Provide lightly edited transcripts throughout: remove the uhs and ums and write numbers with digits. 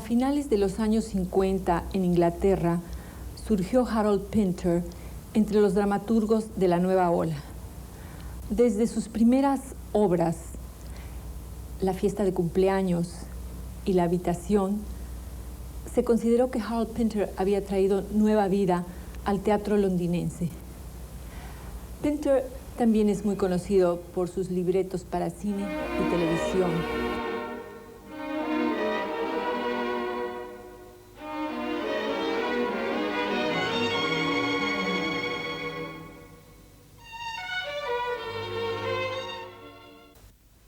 finales de los años 50 en Inglaterra surgió Harold Pinter entre los dramaturgos de la nueva ola. Desde sus primeras obras, La fiesta de cumpleaños y La habitación, se consideró que Harold Pinter había traído nueva vida al teatro londinense. Pinter también es muy conocido por sus libretos para cine y televisión.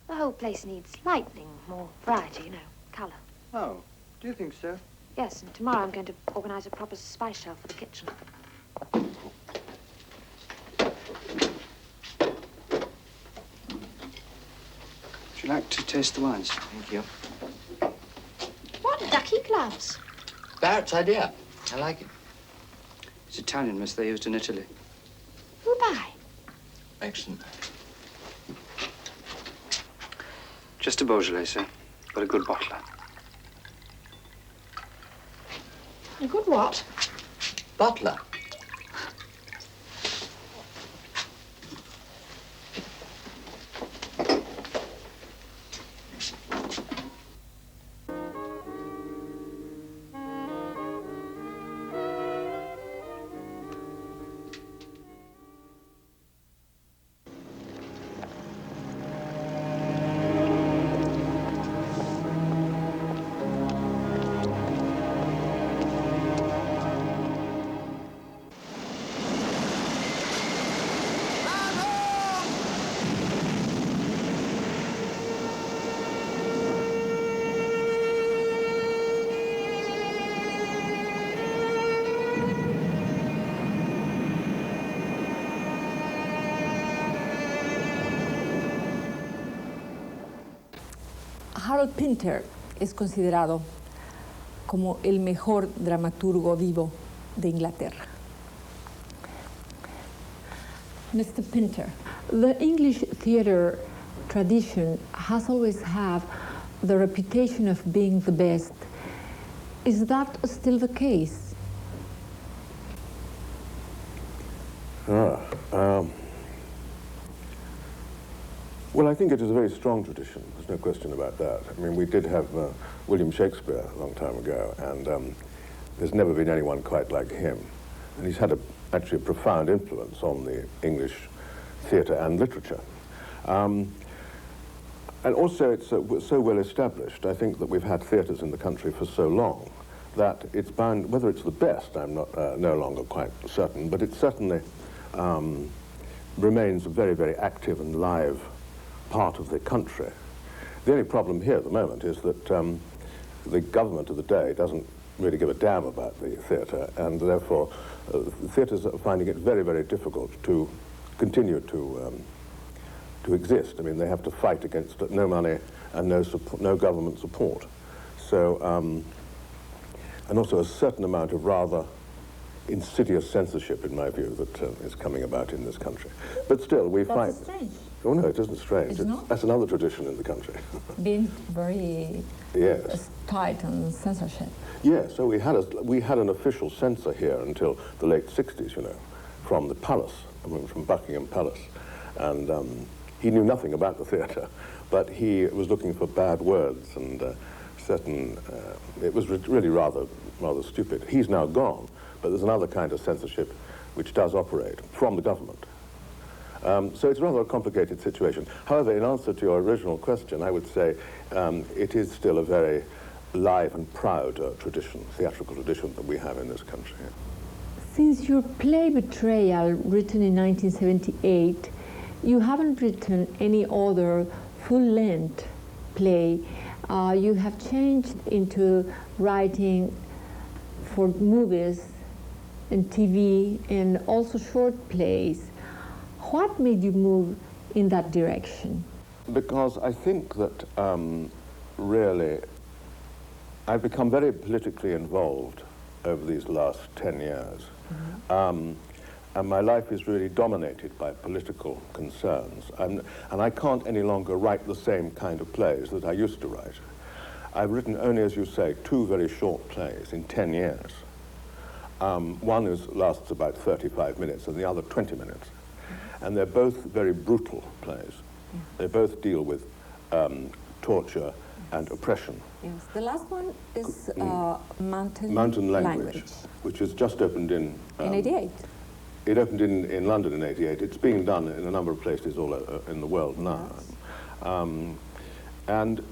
The whole place needs lightening, more variety, you know, colour. Oh, do you think so? Yes, and tomorrow I'm going to organise a proper spice shelf for the kitchen. Would you like to taste the wines? Thank you. What ducky gloves? Barrett's idea. I like it. It's Italian, miss. They used in Italy. Who by? Excellent. Just a Beaujolais, sir, but a good bottler. A good what? Butler. Harold Pinter es considerado como el mejor dramaturgo vivo de Inglaterra. Mr. Pinter, the English theatre tradition has always had the reputation of being the best. Is that still the case? Well, I think it is a very strong tradition. There's no question about that. I mean, we did have William Shakespeare a long time ago, and there's never been anyone quite like him. And he's had actually a profound influence on the English theatre and literature. And also, it's so well established. I think that we've had theatres in the country for so long that it's bound, whether it's the best, I'm not no longer quite certain, but it certainly remains a very, very active and live part of the country. The only problem here at the moment is that the government of the day doesn't really give a damn about the theatre, and therefore theatres are finding it very, very difficult to continue to exist. I mean, they have to fight against no money and no government support. So, and also a certain amount of rather insidious censorship, in my view, that is coming about in this country. But still, we fight. That's strange. Oh no, it isn't strange. It's not? That's another tradition in the country. Being very Yes. tight on censorship. Yes, so we had an official censor here until the late 60s, you know, from the palace, I mean, from Buckingham Palace. And he knew nothing about the theatre, but he was looking for bad words and it was really rather stupid. He's now gone, but there's another kind of censorship which does operate from the government. So it's rather a complicated situation. However, in answer to your original question, I would say it is still a very live and proud tradition, theatrical tradition that we have in this country. Since your play Betrayal, written in 1978, you haven't written any other full-length play. You have changed into writing for movies and TV and also short plays. What made you move in that direction? Because I think that really I've become very politically involved over these last 10 years. Mm-hmm. And my life is really dominated by political concerns. And I can't any longer write the same kind of plays that I used to write. I've written only, as you say, 2 very short plays in 10 years. One lasts about 35 minutes and the other 20 minutes. And they're both very brutal plays. They both deal with torture and oppression. Yes, the last one is Mountain Language, which has just opened in 88. It opened in London in 88. It's being done in a number of places all in the world now. Yes. And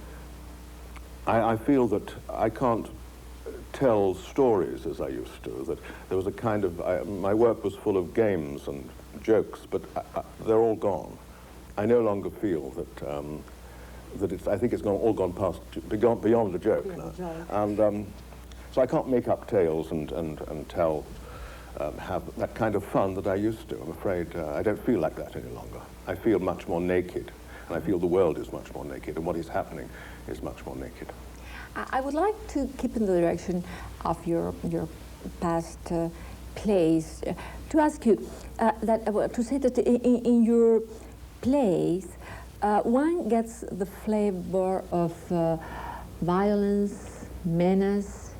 I feel that I can't tell stories as I used to, that there was a kind of, my work was full of games and jokes, but they're all gone. I no longer feel that I think it's all gone past, beyond the joke now. And so I can't make up tales and tell, have that kind of fun that I used to. I'm afraid I don't feel like that any longer. I feel much more naked, and I feel the world is much more naked, and what is happening is much more naked. I would like to keep in the direction of your past plays, to ask you to say that in your plays, one gets the flavor of violence, menace,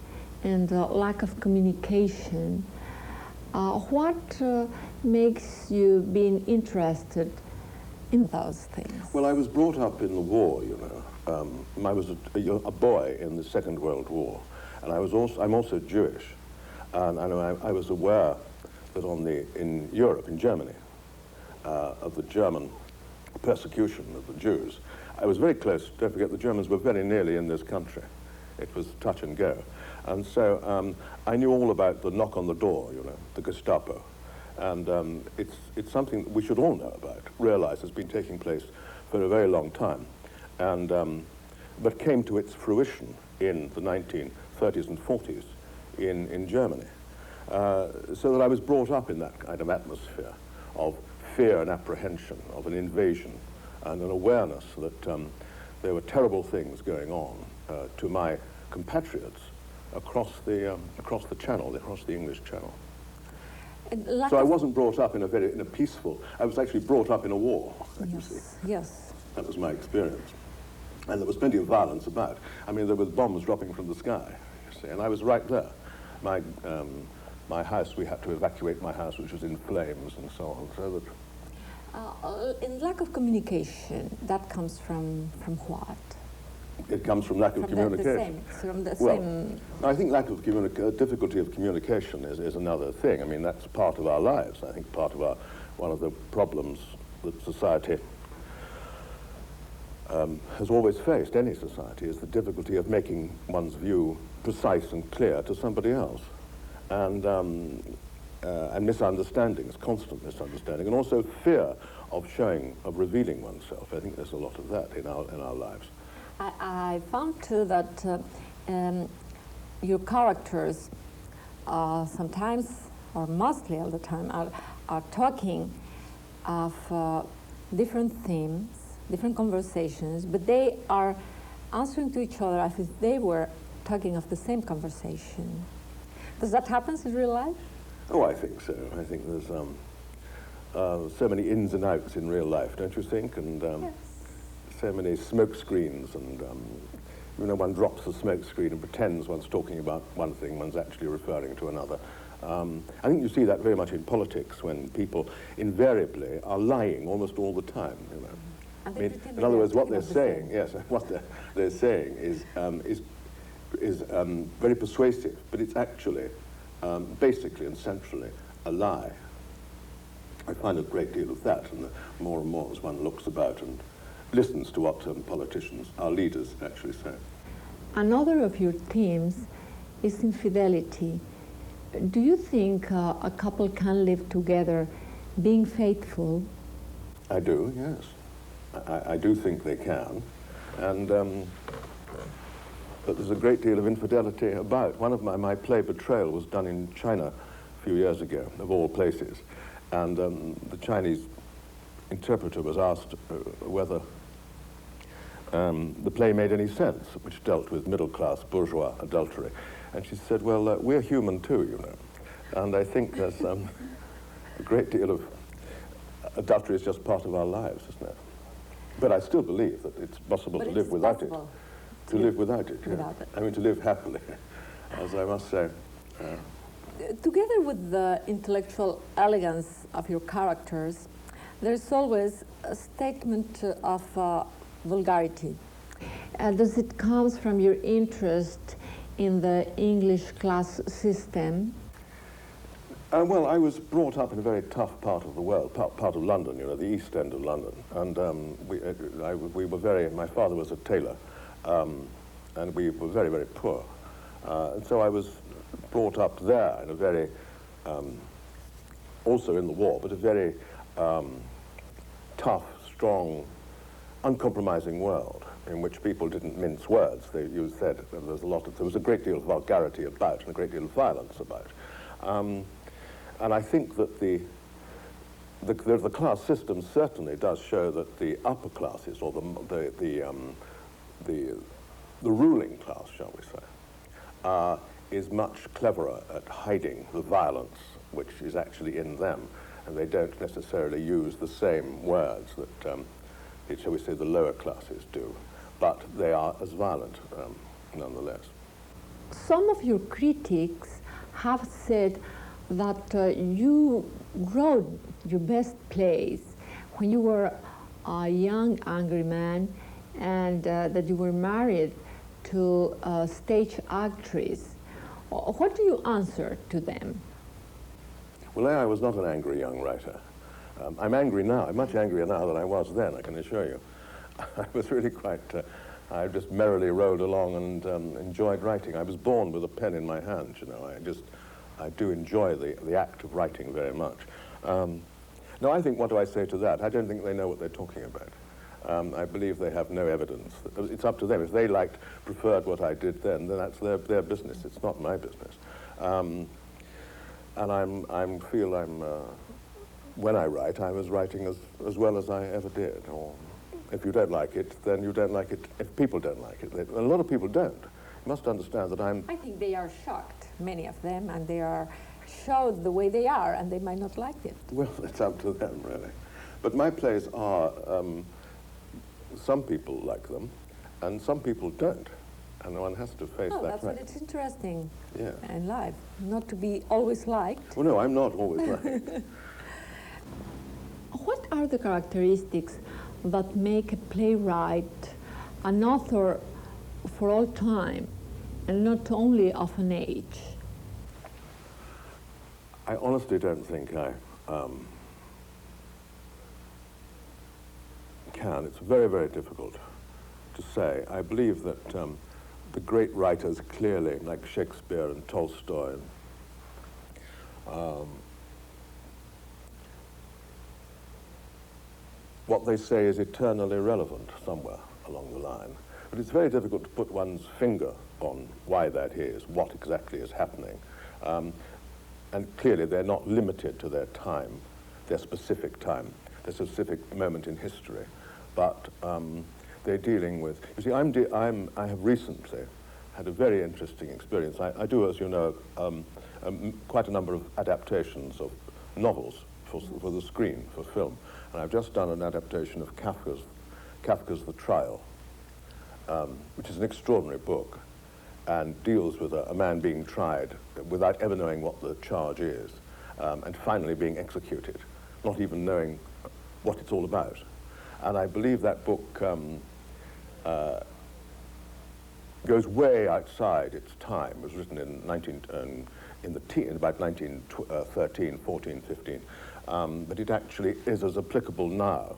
and lack of communication. What makes you being interested in those things? Well, I was brought up in the war, you know. I was a boy in the Second World War, and I'm also Jewish, and I was aware that in Europe, in Germany, of the German persecution of the Jews. I was very close. Don't forget, the Germans were very nearly in this country. It was touch and go, and so I knew all about the knock on the door, you know, the Gestapo, and it's something that we should all know about, realize has been taking place for a very long time. And but came to its fruition in the 1930s and 40s in Germany. So that I was brought up in that kind of atmosphere of fear and apprehension, of an invasion, and an awareness that there were terrible things going on to my compatriots across the channel, across the English Channel. So I wasn't brought up in a peaceful. I was actually brought up in a war. You see. Yes. That was my experience. And there was plenty of violence about. I mean, there were bombs dropping from the sky, you see, and I was right there. My house, we had to evacuate my house, which was in flames and so on. So that. In lack of communication, that comes from what? It comes from lack of communication. I think difficulty of communication is another thing. I mean, that's part of our lives. I think one of the problems that society has always faced, any society, is the difficulty of making one's view precise and clear to somebody else, and misunderstandings, constant misunderstanding, and also fear of revealing oneself. I think there's a lot of that in our lives. I found too that your characters sometimes, or mostly all the time, are talking of different themes, different conversations, but they are answering to each other as if they were talking of the same conversation. Does that happen in real life? Oh, I think so. I think there's so many ins and outs in real life, don't you think? And yes. So many smoke screens, and you know, one drops the smoke screen and pretends one's talking about one thing, one's actually referring to another. I think you see that very much in politics, when people invariably are lying almost all the time, you know. I mean, in other words, what they're saying, what they're saying is very persuasive, but it's actually basically and centrally a lie. I find a great deal of that, and more and more as one looks about and listens to what politicians, our leaders, actually say. Another of your themes is infidelity. Do you think a couple can live together being faithful? I do, yes. I do think they can, and but there's a great deal of infidelity about. One of my play Betrayal was done in China a few years ago, of all places, and the Chinese interpreter was asked whether the play made any sense, which dealt with middle-class bourgeois adultery, and she said, well, we're human too, you know, and I think there's a great deal of adultery is just part of our lives, isn't it? But I still believe that it's possible to live without it. To live without it, yeah. Without it. I mean, to live happily, as I must say. Together with the intellectual elegance of your characters, there's always a statement of vulgarity. Does it come from your interest in the English class system? Well, I was brought up in a very tough part of the world, part of London, you know, the East End of London. And we were very, my father was a tailor, and we were very, very poor. And so I was brought up there in a very, also in the war, but a very tough, strong, uncompromising world in which people didn't mince words. You said there was a great deal of vulgarity about and a great deal of violence about. And I think that the class system certainly does show that the upper classes, or the ruling class, shall we say, is much cleverer at hiding the violence which is actually in them, and they don't necessarily use the same words that, shall we say, the lower classes do, but they are as violent nonetheless. Some of your critics have said that you wrote your best plays when you were a young, angry man, and that you were married to a stage actress. What do you answer to them? Well, I was not an angry young writer. I'm angry now. I'm much angrier now than I was then, I can assure you. I was really quite, I just merrily rode along and enjoyed writing. I was born with a pen in my hand, you know. I do enjoy the act of writing very much. No, I think, what do I say to that? I don't think they know what they're talking about. I believe they have no evidence. It's up to them. If they preferred what I did then that's their business. It's not my business. And when I write, I was writing as well as I ever did. Or if you don't like it, then you don't like it. If people don't like it, a lot of people don't. You must understand that I think they are shocked, many of them, and they are showed the way they are, and they might not like it. Well, it's up to them, really. But my plays are, some people like them, and some people don't. And one has to face that that's fact. what it's interesting Yeah. in life, not to be always liked. Well, no, I'm not always liked. What are the characteristics that make a playwright an author for all time, and not only of an age? I honestly don't think I can. It's very, very difficult to say. I believe that the great writers clearly, like Shakespeare and Tolstoy, what they say is eternally relevant somewhere along the line. But it's very difficult to put one's finger on why that is, what exactly is happening. And clearly they're not limited to their time, their specific time, their specific moment in history. But they're dealing with, you see, I have recently had a very interesting experience. I do, as you know, quite a number of adaptations of novels for the screen, for film. And I've just done an adaptation of Kafka's The Trial, which is an extraordinary book, and deals with a man being tried without ever knowing what the charge is, and finally being executed, not even knowing what it's all about. And I believe that book goes way outside its time. It was written in about 1913, 14, 15. But it actually is as applicable now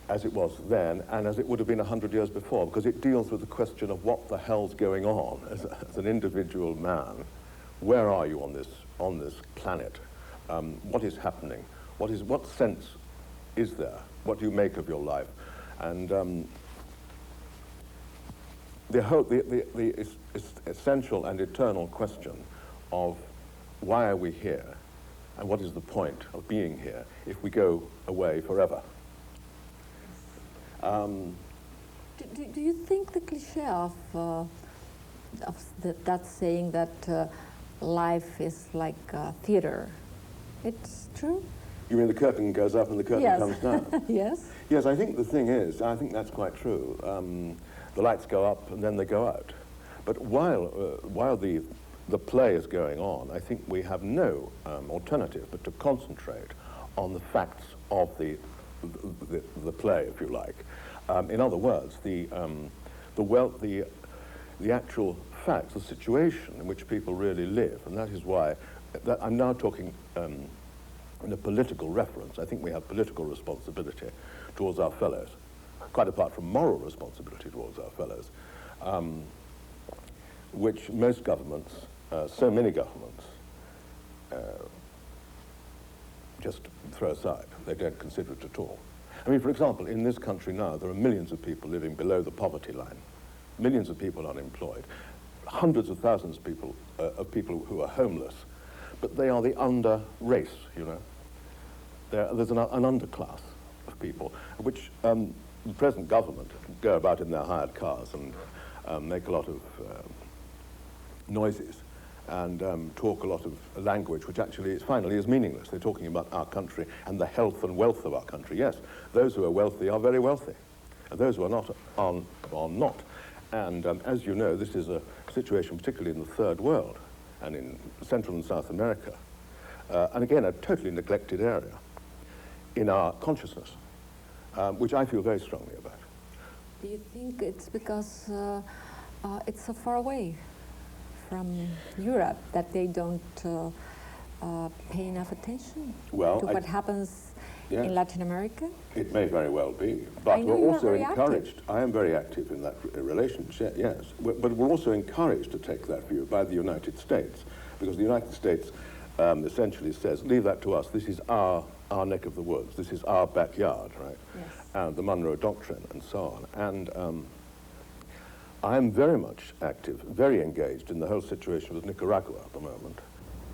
as it was then, and as it would have been 100 years before, because it deals with the question of what the hell's going on as an individual man. Where are you on this planet? What is happening? What sense is there? What do you make of your life? And the essential and eternal question of why are we here, and what is the point of being here if we go away forever? Do you think the cliché of that saying that life is like theater, it's true? You mean the curtain goes up and the curtain comes down? Yes. Yes, I think the thing is, I think that's quite true. The lights go up and then they go out. But while the play is going on, I think we have no alternative but to concentrate on the facts of the play, if you like. In other words, the actual facts, the situation in which people really live, and that is why I'm now talking in a political reference. I think we have political responsibility towards our fellows, quite apart from moral responsibility towards our fellows, which most governments, so many governments, just throw aside. They don't consider it at all. I mean, for example, in this country now, there are millions of people living below the poverty line, millions of people unemployed, hundreds of thousands of people who are homeless, but they are the under race, you know. There's an underclass of people, which the present government go about in their hired cars and make a lot of noises and talk a lot of language which actually finally is meaningless. They're talking about our country and the health and wealth of our country. Yes, those who are wealthy are very wealthy, and those who are not are not. And as you know, this is a situation particularly in the third world and in Central and South America, and again, a totally neglected area in our consciousness, which I feel very strongly about. Do you think it's because it's so far away from Europe that they don't pay enough attention to what happens in Latin America? It may very well be, but we're also encouraged. I am very active in that relationship, yes, but we're also encouraged to take that view by the United States, because the United States essentially says, leave that to us, this is our neck of the woods, this is our backyard, right? Yes. And the Monroe Doctrine and so on. And I am very much active, very engaged in the whole situation with Nicaragua at the moment.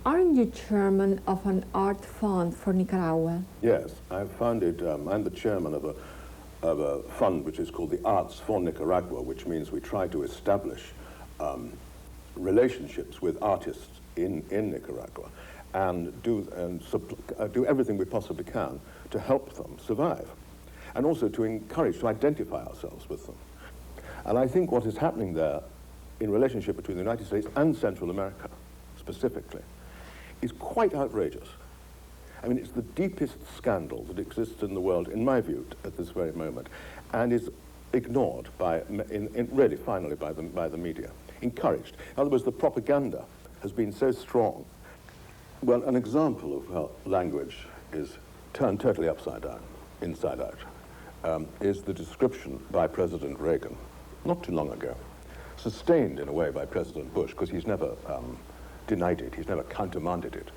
Aren't you chairman of an art fund for Nicaragua? Yes, I've founded, I'm the chairman of a fund which is called the Arts for Nicaragua, which means we try to establish relationships with artists in Nicaragua and do everything we possibly can to help them survive, and also to encourage, to identify ourselves with them. And I think what is happening there in relationship between the United States and Central America specifically is quite outrageous. I mean, it's the deepest scandal that exists in the world, in my view, at this very moment, and is ignored by, really finally by the media, encouraged. In other words, the propaganda has been so strong. Well, an example of how language is turned totally upside down, inside out, is the description by President Reagan, not too long ago, sustained in a way by President Bush, because he's never denied it, he's never countermanded it,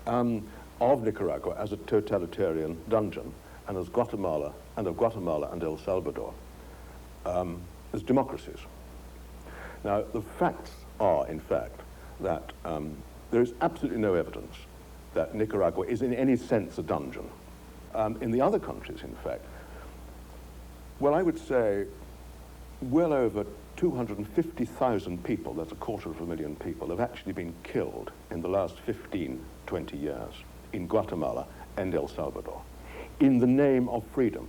of Nicaragua as a totalitarian dungeon, and of Guatemala and El Salvador as democracies. Now, the facts are, in fact, that there is absolutely no evidence that Nicaragua is in any sense a dungeon. In the other countries, in fact, well, I would say well over 250,000 people, that's 250,000 people, have actually been killed in the last 15, 20 years in Guatemala and El Salvador in the name of freedom.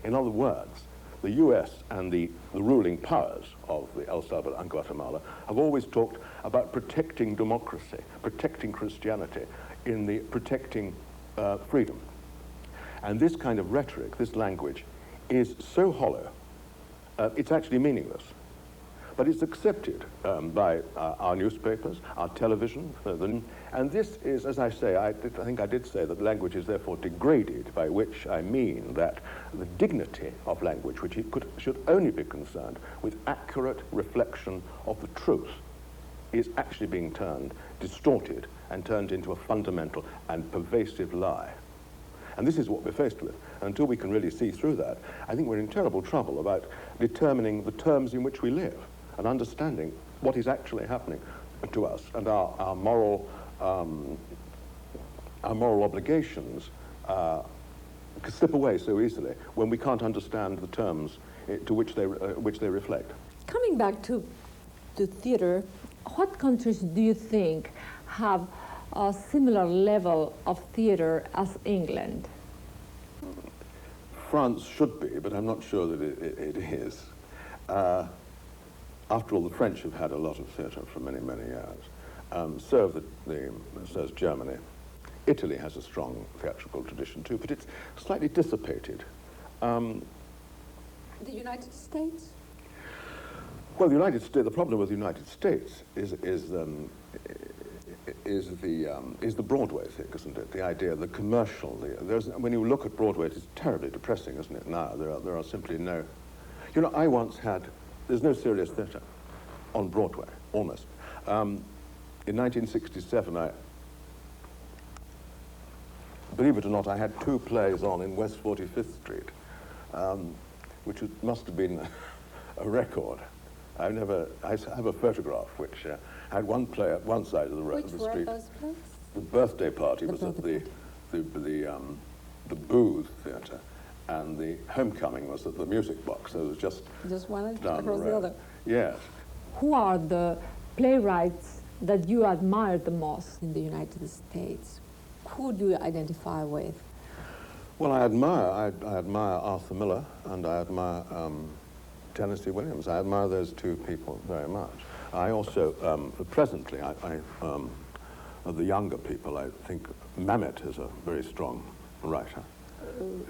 In other words, the US and the ruling powers of El Salvador and Guatemala have always talked about protecting democracy, protecting Christianity, protecting freedom. And this kind of rhetoric, this language, is so hollow, it's actually meaningless. But it's accepted by our newspapers, our television, and this is, as I say, I think I did say that language is therefore degraded, by which I mean that the dignity of language, which should only be concerned with accurate reflection of the truth, is actually being distorted, and turned into a fundamental and pervasive lie. And this is what we're faced with. And until we can really see through that, I think we're in terrible trouble about determining the terms in which we live and understanding what is actually happening to us, and our moral obligations slip away so easily when we can't understand the terms to which they reflect. Coming back to theater, what countries do you think have a similar level of theater as England? France should be, but I'm not sure that it is. After all, the French have had a lot of theatre for many, many years. So has Germany. Italy has a strong theatrical tradition too, but it's slightly dissipated. The United States? Well, the problem with the United States is the Broadway thing, isn't it? The idea, the commercial. When you look at Broadway, it's terribly depressing, isn't it? Now there are simply no. You know, I once had. There's no serious theatre on Broadway, almost. In 1967, believe it or not, I had 2 plays on in West 45th Street, which must have been a record. I have a photograph which had one play at one side of the road. Which were those plays? The birthday party was at the Booth Theatre, and the homecoming was at the Music Box. So it was just one down across the other. Yes. Who are the playwrights that you admire the most in the United States? Who do you identify with? Well, I admire Arthur Miller, and I admire Tennessee Williams. I admire those 2 people very much. I also, presently, of the younger people, I think Mamet is a very strong writer.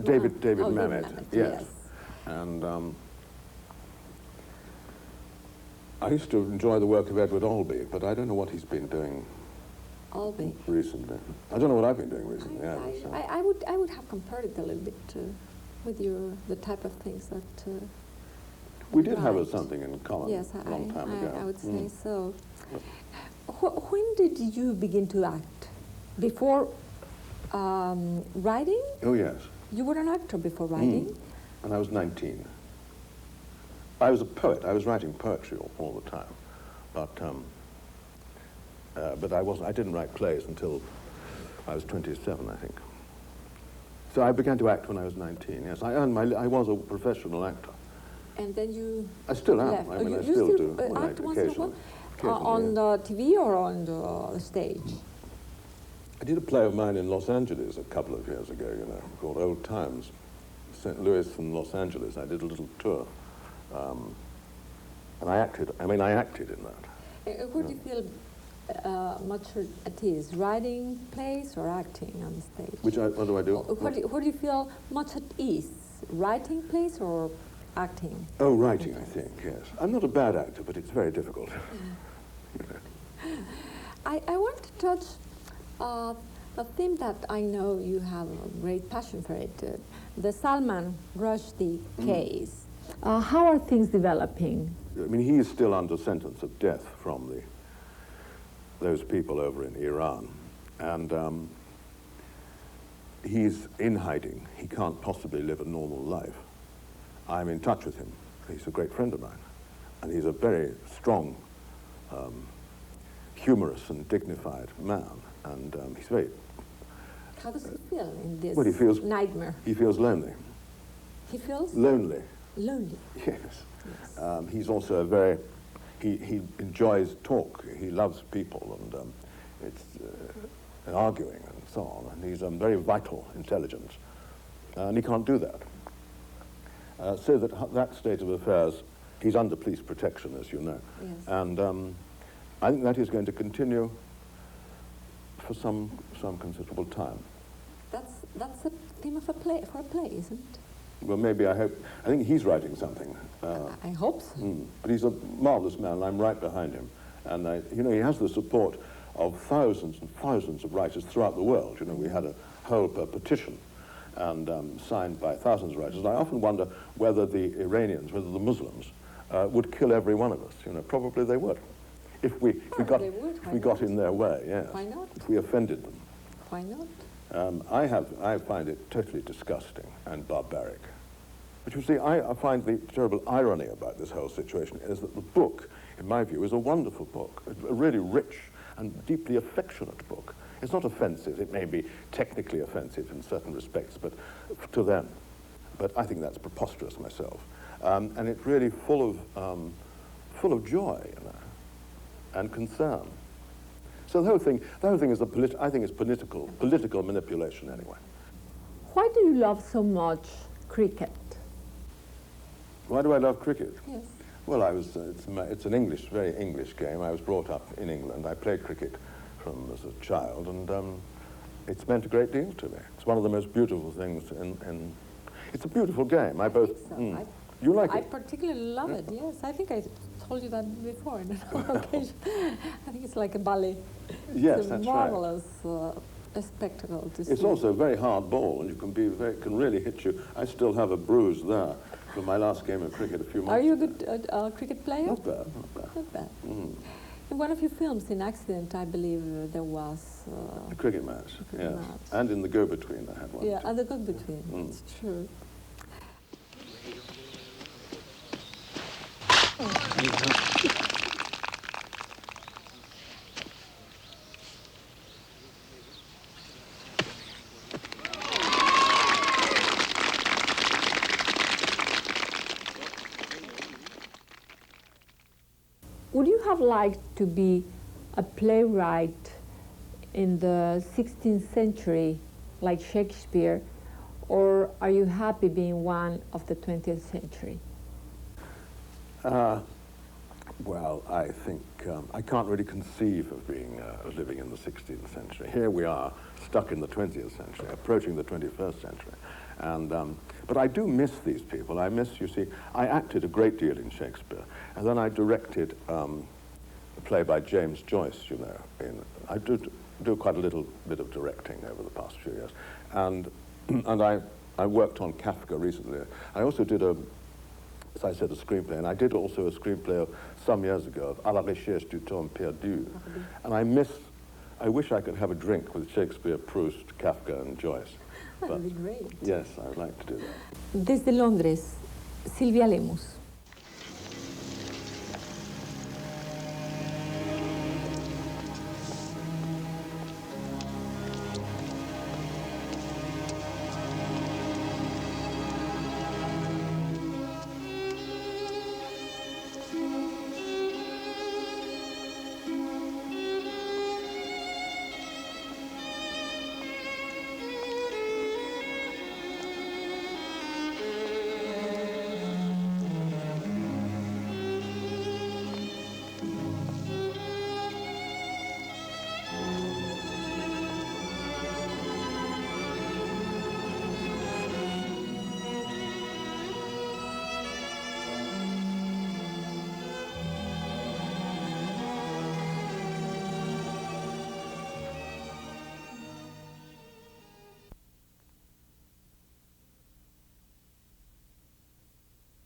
David Mamet, yes. And I used to enjoy the work of Edward Albee, but I don't know what he's been doing recently. I don't know what I've been doing recently. I would have compared it a little bit with the type of things that we did have something in common. Yes, a long time ago. I would say so. When did you begin to act? Before writing? Oh yes. You were an actor before writing? And I was 19. I was a poet. I was writing poetry all the time, but I didn't write plays until I was 27, I think. So I began to act when I was 19. Yes, I was a professional actor. And then you I still am. left. I mean, I still do. Act once in a while? Occasionally, on the TV or on the stage? I did a play of mine in Los Angeles a couple of years ago, called Old Times. St. Louis and Los Angeles. I did a little tour. And I acted in that. Where do you feel much at ease? Writing plays or acting on the stage? What do I do? Where do you feel much at ease? Writing plays or acting? Oh, writing, I think, yes. I'm not a bad actor, but it's very difficult. I want to touch a theme that I know you have a great passion for it, the Salman Rushdie case. How are things developing? I mean, he is still under sentence of death from those people over in Iran. And he's in hiding. He can't possibly live a normal life. I'm in touch with him. He's a great friend of mine. And he's a very strong, humorous and dignified man. And he's very... How does he feel in this nightmare? He feels lonely. He feels? Lonely. Lonely. Yes. He's also a very... He enjoys talk. He loves people and and arguing and so on. And he's very vital intelligence. And he can't do that. So that state of affairs, he's under police protection, as you know. Yes. And I think that is going to continue for some considerable time. That's a theme of a play, isn't it? Well, maybe I think he's writing something. I hope so. But he's a marvelous man, and I'm right behind him. And he has the support of thousands and thousands of writers throughout the world. We had a whole petition and signed by thousands of writers. And I often wonder whether the Iranians, whether the Muslims, would kill every one of us. Probably they would. If we got in their way, yes. Why not? If we offended them. Why not? I find it totally disgusting and barbaric. But you see, I find the terrible irony about this whole situation is that the book, in my view, is a wonderful book, a really rich and deeply affectionate book. It's not offensive. It may be technically offensive in certain respects, but to them. But I think that's preposterous myself. And it's really full of joy, and concern. So the whole thing is I think it's political manipulation anyway. Why do you love so much cricket? Why do I love cricket? Yes. Well, it's an very English game. I was brought up in England. I played cricket as a child, and it's meant a great deal to me. It's one of the most beautiful things it's a beautiful game. I think so. You like it? I particularly love it, yes. I think I told you that before on another occasion. I think it's like a ballet. Yes, it's that's marvelous, a spectacle to see. It's also a very hard ball, and can really hit you. I still have a bruise there from my last game of cricket a few months ago. Are you a good cricket player? Not bad, not bad. Not bad. Mm. In one of your films, in Accident, I believe there was... a cricket match, yes. And in The Go-Between I had one. Yeah, and The Go-Between, it's true. Would you have liked to be a playwright in the 16th century, like Shakespeare, or are you happy being one of the 20th century? Well, I think I can't really conceive of being living in the 16th century. Here we are, stuck in the 20th century, approaching the 21st century. And, but I do miss these people. You see, I acted a great deal in Shakespeare, and then I directed a play by James Joyce, you know. I do quite a little bit of directing over the past few years. And I worked on Kafka recently. I also did as I said, a screenplay, and I did also a screenplay some years ago of À la recherche du temps perdu. And I wish I could have a drink with Shakespeare, Proust, Kafka, and Joyce. That would be great. Yes, I would like to do that. Desde Londres, Silvia Lemus.